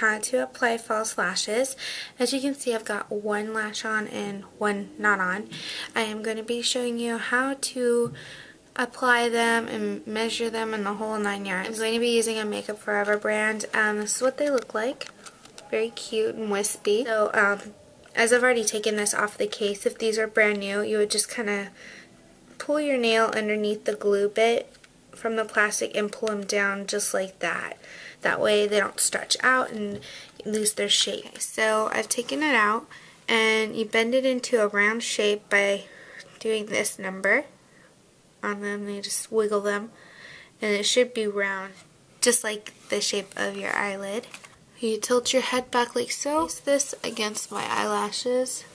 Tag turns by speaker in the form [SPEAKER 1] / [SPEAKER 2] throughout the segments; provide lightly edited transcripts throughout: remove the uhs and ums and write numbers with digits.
[SPEAKER 1] how to apply false lashes. As you can see, I've got one lash on and one not on. I am going to be showing you how to apply them and measure them in the whole 9 yards. I'm going to be using a Makeup Forever brand. This is what they look like. Very cute and wispy. So as I've already taken this off the case, if these are brand new, you would just kind of pull your nail underneath the glue bit from the plastic and pull them down just like that. That way they don't stretch out and lose their shape. Okay, so I've taken it out, and you bend it into a round shape by doing this number on them. You just wiggle them and it should be round, just like the shape of your eyelid. You tilt your head back like so. Place this against my eyelashes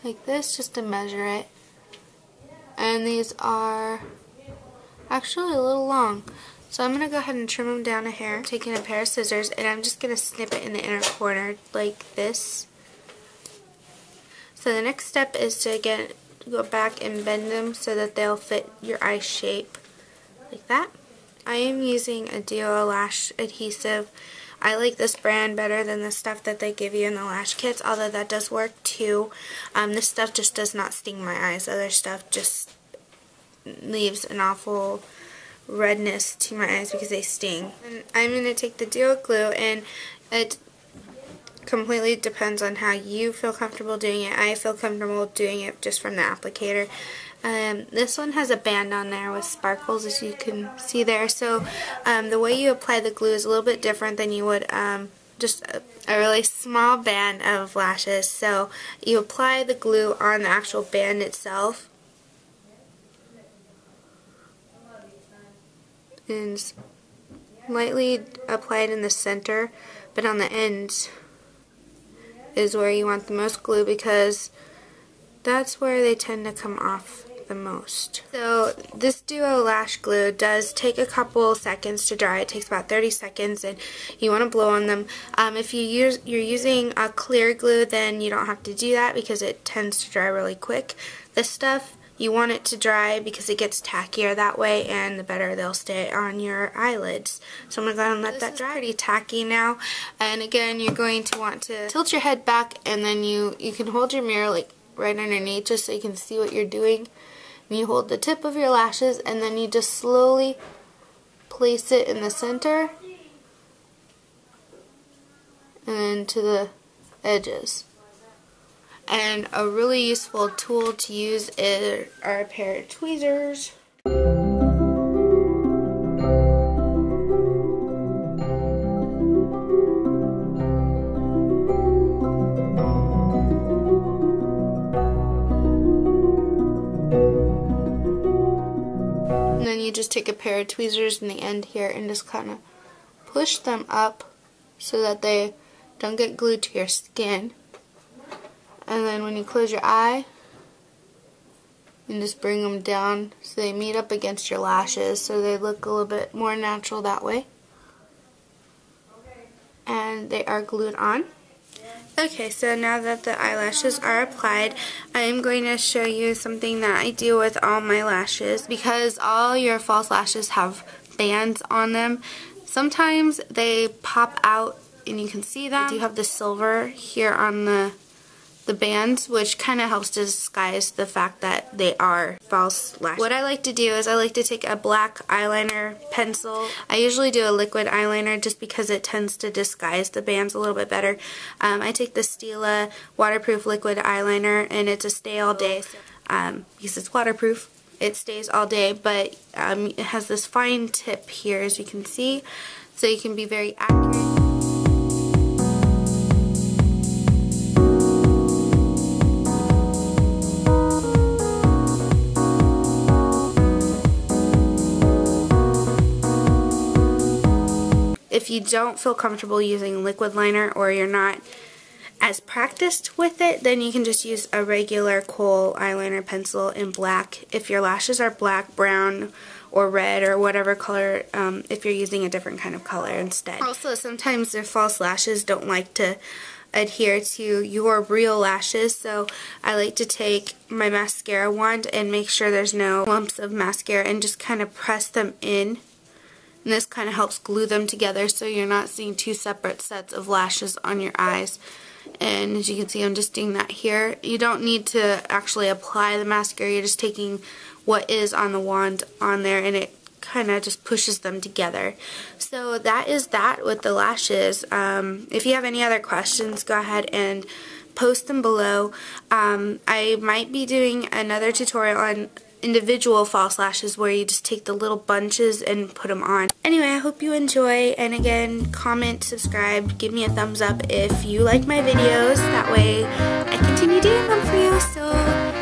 [SPEAKER 1] like this just to measure it. And these are actually a little long. So I'm going to go ahead and trim them down a hair. I'm taking a pair of scissors and I'm just going to snip it in the inner corner like this. So the next step is to go back and bend them so that they'll fit your eye shape like that. I am using a Duo lash adhesive. I like this brand better than the stuff that they give you in the lash kits, although that does work too. This stuff just does not sting my eyes. Other stuff just leaves an awful redness to my eyes because they sting. And I'm going to take the Duo glue, and it completely depends on how you feel comfortable doing it. I feel comfortable doing it just from the applicator. This one has a band on there with sparkles, as you can see there. So the way you apply the glue is a little bit different than you would just a really small band of lashes. So you apply the glue on the actual band itself, and lightly apply it in the center, but on the ends is where you want the most glue because that's where they tend to come off the most. So this Duo lash glue does take a couple seconds to dry. It takes about 30 seconds, and you want to blow on them. If you're using a clear glue, then you don't have to do that because it tends to dry really quick. This stuff, you want it to dry because it gets tackier that way, and the better they'll stay on your eyelids. So I'm going to go ahead and let that dry. Pretty tacky now. And again, you're going to want to tilt your head back, and then you can hold your mirror like right underneath just so you can see what you're doing. And you hold the tip of your lashes, and then you just slowly place it in the center and then to the edges. And a really useful tool to use are a pair of tweezers. And then you just take a pair of tweezers in the end here and just kind of push them up so that they don't get glued to your skin. And then when you close your eye, you just bring them down so they meet up against your lashes so they look a little bit more natural that way. And they are glued on. Okay, so now that the eyelashes are applied, I am going to show you something that I do with all my lashes. Because all your false lashes have bands on them, sometimes they pop out and you can see them. I do have the silver here on the bands, which kind of helps to disguise the fact that they are false lashes. What I like to do is I like to take a black eyeliner pencil. I usually do a liquid eyeliner just because it tends to disguise the bands a little bit better. I take the Stila waterproof liquid eyeliner, and it's a stay all day because it's waterproof. It stays all day, but it has this fine tip here, as you can see, so you can be very accurate. If you don't feel comfortable using liquid liner, or you're not as practiced with it, then you can just use a regular kohl eyeliner pencil in black. If your lashes are black, brown, or red, or whatever color, if you're using a different kind of color instead. Also, sometimes the false lashes don't like to adhere to your real lashes, so I like to take my mascara wand and make sure there's no lumps of mascara and just kind of press them in And this kind of helps glue them together so you're not seeing two separate sets of lashes on your eyes. And as you can see, I'm just doing that here. You don't need to actually apply the mascara. You're just taking what is on the wand on there, and it kind of just pushes them together. So that is that with the lashes. If you have any other questions, go ahead and post them below. I might be doing another tutorial on individual false lashes where you just take the little bunches and put them on. Anyway, I hope you enjoy, and again, comment, subscribe, give me a thumbs up if you like my videos. That way I continue doing them for you. So